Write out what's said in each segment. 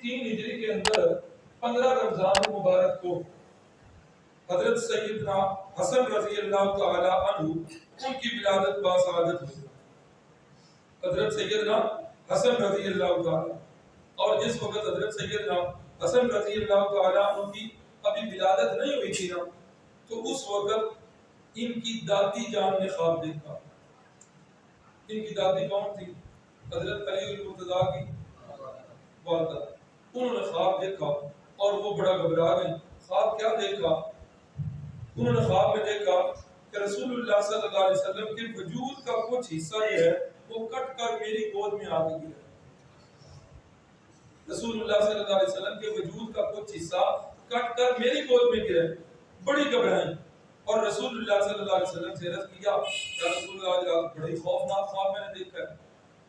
3 ہجری کے اندر 15 رمضان مبارک کو حضرت سیدنا حسن رضی اللہ تعالی عنہ ان کی ولادت باسعادت ہوئی. حضرت سیدنا حسن رضی اللہ تعالی، اور جس وقت حضرت سیدنا حسن رضی اللہ تعالی عنہ کی ابھی ولادت نہیں ہوئی تھی نا، تو اس وقت ان کی دادی جان نے خواب دیکھا. ان کی دادی کون تھی؟ حضرت علی المرتضیٰ کی والدہ. انہوں نے خواب دیکھا اور وہ بڑا گھبرا گئی. خواب کیا دیکھا؟ انہوں نے خواب میں دیکھا کہ رسول اللہ صلی اللہ علیہ وسلم کے وجود کا کچھ حصہ جو ہے وہ کٹ کر میری گود میں آ گیا. رسول اللہ صلی اللہ علیہ وسلم کے وجود کا کچھ حصہ کٹ کر میری گود میں گرا. بڑی گھبرائی اور رسول اللہ صلی اللہ علیہ وسلم سے عرض کیا کہ رسول اللہ بڑی خوفناک خواب میں نے دیکھا ہے.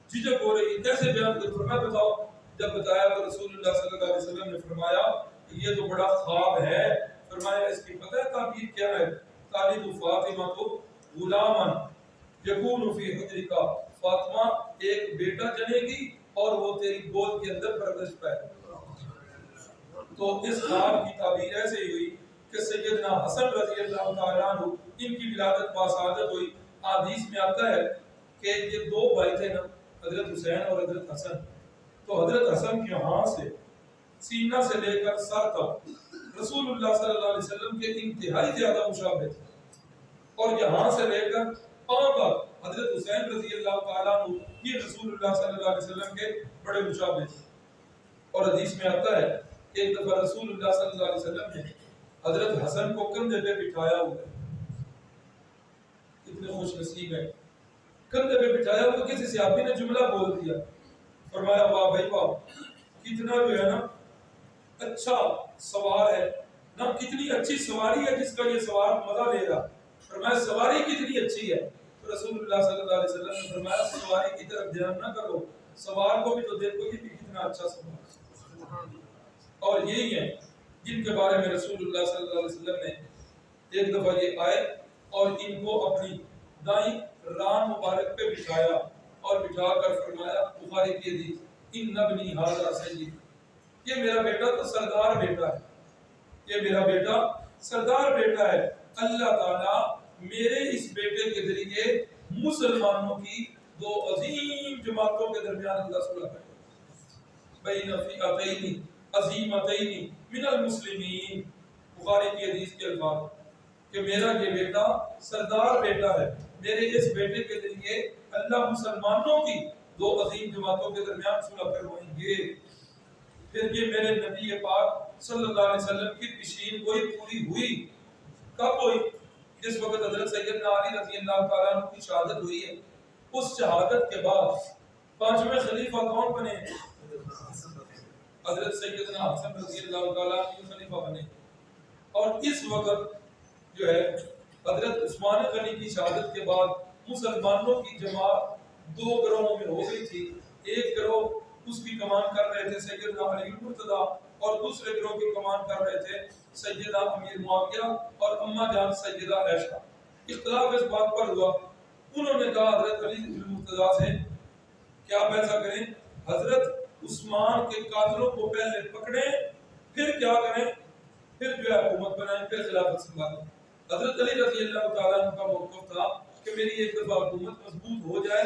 جھجک ہو رہی ہے، کیسے بیان کروں؟ فرمایا بتاؤ. جب بتایا تو رسول اللہ صلی اللہ علیہ وسلم نے فرمایا کہ یہ تو بڑا خواب ہے. فرمایا اس کی پتہ ہے تعبیر کیا ہے؟ تالد فاطمہ تو غلامن یکون فی حجرک، فاطمہ ایک بیٹا جنے گی اور وہ تیری گود کے اندر پرورش پائے. تو اس خواب کی تعبیر ایسے ہی ہوئی کہ سیدنا حسن رضی اللہ تعالی عنہ ان کی ولادت باسعادت ہوئی. حدیث میں آتا ہے کہ یہ دو بھائی تھے نا، حضرت حسین اور حضرت حسن. تو حضرت حسن کے ہاں سے سینہ سے لے کر سر تک رسول اللہ صلی اللہ علیہ وسلم کے انتہائی زیادہ مشابہ تھے، اور یہاں سے لے کر پاؤں تک حضرت حسین رضی اللہ تعالیٰ عنہ یہ رسول اللہ صلی اللہ علیہ وسلم کے بڑے مشابہ تھے. اور حدیث میں آتا ہے کہ ایک دفعہ رسول اللہ صلی اللہ علیہ وسلم نے حضرت حسن کو کندھے پہ بٹھایا ہوا ہے. اتنے خوش نصیب ہیں. کندھے پہ بٹھایا ہوا، کسی صحابی نے جملہ بول دیا. فرمایا واہ بھائی واہ، کتنا جو ہے نا اچھا سوار ہے نا، کتنی اچھی سواری ہے جس کا یہ سوار مزہ لے رہا. فرمایا سواری کتنی اچھی ہے. تو رسول اللہ صلی اللہ علیہ وسلم نے فرمایا سواری کی طرف دھیان نہ کرو، سوار کو بھی تو دیکھو یہ بھی کتنا اچھا سوار. اور یہی ہے جن کے بارے میں رسول اللہ صلی اللہ علیہ وسلم نے ایک دفعہ یہ آئے اور ان کو اپنی دائیں ران مبارک پہ بٹھایا اور بٹھا کر فرمایا، بخاری کی حدیث، ان ابنی ھذا سید، یہ میرا بیٹا تو سردار بیٹا ہے، یہ میرا بیٹا سردار بیٹا ہے. اللہ تعالیٰ میرے اس بیٹے کے ذریعے مسلمانوں کی دو عظیم جماعتوں کے درمیان اللہ صلح کرے، بین فئتین عظیمتین من المسلمین. بخاری کی حدیث کے الفاظ کہ میرا یہ بیٹا سردار بیٹا ہے، میرے اس بیٹے کے ذریعے اللہ مسلمانوں کی دو عظیم جماعتوں کے درمیان صلح کروائیں گے. پھر یہ میرے نبی پاک صلی اللہ علیہ وسلم کی پیشین گوئی پوری ہوئی. کب ہوئی؟ جس وقت حضرت سیدنا علی رضی اللہ تعالیٰ عنہ کی شہادت ہوئی ہے. اس شہادت کے بعد پانچویں خلیفہ کون بنے؟ حضرت سیدنا حسن رضی اللہ تعالیٰ عنہ خلیفہ بنے. اور اس وقت جو ہے حضرت عثمان غنی کی شہادت کے بعد مسلمانوں کی جماعت دو گروہوں میں ہو گئی تھی. ایک گروہ اس کی کمان کر رہے تھے سیدنا علی المرتضیٰ، اور دوسرے گروہ کی کمان کر رہے تھے سیدنا امیر معاویہ اور اماں جان سیدہ عائشہ. اختلاف اس بات پر ہوا، انہوں نے کہا حضرت علی المرتضیٰ سے کیا ایسا کریں، حضرت عثمان کے قاتلوں کو پہلے پکڑیں پھر کیا کریں، پھر جو ہے حکومت بنائیں، پھر خلافت سنبھالیں. حضرت علی رضی اللہ تعالیٰ عنہ کا موقف تھا کہ میری ایک دفعہ حکومت مضبوط ہو جائے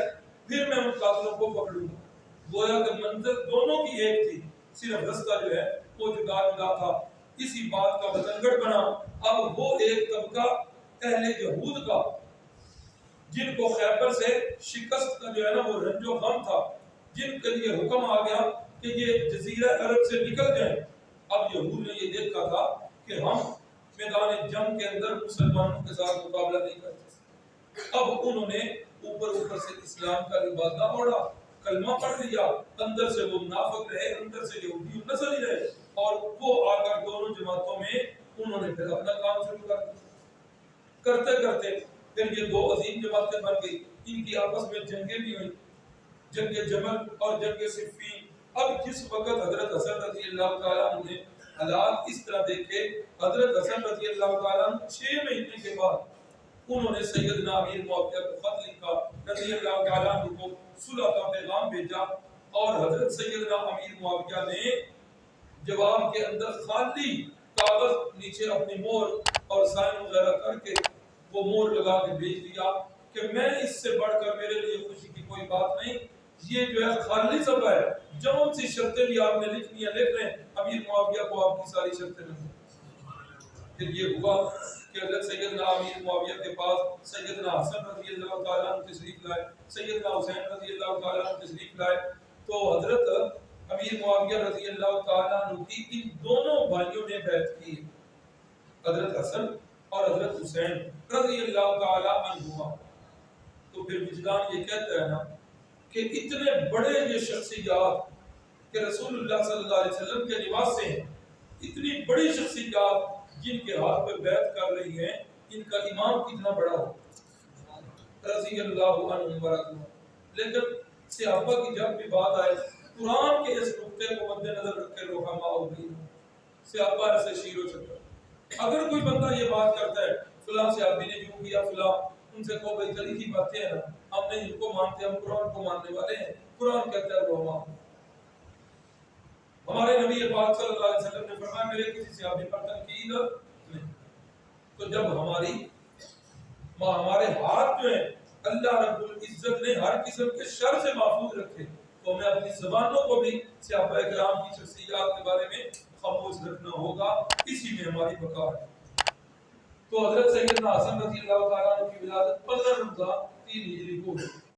پھر میں ان قاتلوں کو پکڑوں. گویا کہ منزل دونوں کی ایک تھی، صرف رستہ جو ہے وہ جدا جدا تھا. اسی بات کا بتنگڑ بنا اب وہ ایک طبقہ اہل یہود کا جن کو خیبر سے شکست کا جو ہے نا وہ رنج و غم تھا، جن کے لیے حکم آ گیا کہ یہ جزیرہ عرب سے نکل جائیں. اب یہود نے یہ دیکھا تھا کہ ہم میدان جنگ کے اندر مسلمانوں کے ساتھ مقابلہ نہیں کرتے. اب انہوں نے اوپر سے اسلام کا لبادہ اوڑھا، کلمہ پڑھ لیا، اندر سے وہ منافق رہے، اندر سے یہودی نسلی رہے، اور وہ آ کر دونوں جماعتوں میں انہوں نے پھر اپنا کام شروع کر دیا. کرتے کرتے پھر یہ دو عظیم جماعتیں بن گئی. ان کی آپس میں جنگیں بھی ہوئی، جنگ جمل اور جنگ صفین. اب جس وقت حضرت حسن رضی اللہ تعالیٰ عنہ نے حالات اس طرح دیکھے، حضرت حسن رضی اللہ تعالیٰ عنہ 6 مہینے کے بعد انہوں نے سیدنا امیر معاویہ کو خط لکھا، رضی اللہ تعالیٰ عنہ کو صلح کا پیغام بھیجا، اور حضرت سیدنا امیر معاویہ نے جواب کے اندر خالی کاغذ نیچے اپنی مور اور سائن وغیرہ کر کے وہ مور لگا کے بھیج دیا کہ میں اس سے بڑھ کر میرے لیے خوشی کی کوئی بات نہیں، یہ جو ہے خالی صفحہ ہے، جون سی شرطیں بھی آپ نے لکھنی ہے لکھ لیں، امیر معاویہ کو آپ کی ساری شرطیں لکھ دیں۔ پھر یہ ہوا کہ حضرت سیدنا امیر معاویہ کے پاس سیدنا حسن رضی اللہ تعالیٰ عنہ تشریف لائے، سیدنا حسین رضی اللہ تعالیٰ عنہ تشریف لائے، تو حضرت امیر معاویہ رضی اللہ تعالیٰ عنہ کی ان دونوں بھائیوں نے بیعت کی، حضرت حسن اور حضرت حسین رضی اللہ تعالیٰ عنہما۔ تو پھر وجدان یہ کہتا ہے نا کہ اتنے بڑے یہ شخصیات کہ رسول اللہ صلی اللہ علیہ وسلم کے نواز سے ہیں، اتنی بڑی شخصیات جن کے ہاتھ پہ بیعت کر رہی ہیں، ان کا امام کتنا بڑا ہو رضی اللہ عنہ ورضوان۔ لیکن صحابہ کی جب بھی بات آئے قرآن کے اس نقطے کو مد نظر رکھ کے رحماء الدین صحابہ ایسے شیر و شکر، اگر کوئی بندہ یہ بات کرتا ہے فلاں صحابی نے جو کیا فلاں، ان سے کہو بھائی تاریخی باتیں ہیں نا، ہم نہیں ان کو مانتے، ہم قرآن کو ماننے والے ہیں، قرآن کہتا ہے رحماء۔ ہمارے نبی پاک صلی اللہ علیہ وسلم نے فرمایا میرے کسی صحابی پر تنقید نہیں۔ تو جب ہمارے ہاتھ جو ہیں اللہ رب العزت نے ہر قسم کے شر سے محفوظ رکھے، تو ہمیں اپنی زبانوں کو بھی صحابہ کرام کی شخصیات کے بارے میں خاموش رکھنا ہوگا، اسی میں ہماری بقا ہے۔ تو حضرت سیدنا حسن رضی اللہ تعالیٰ عنہ کی ولادت 15 رمضان 3 ہجری کو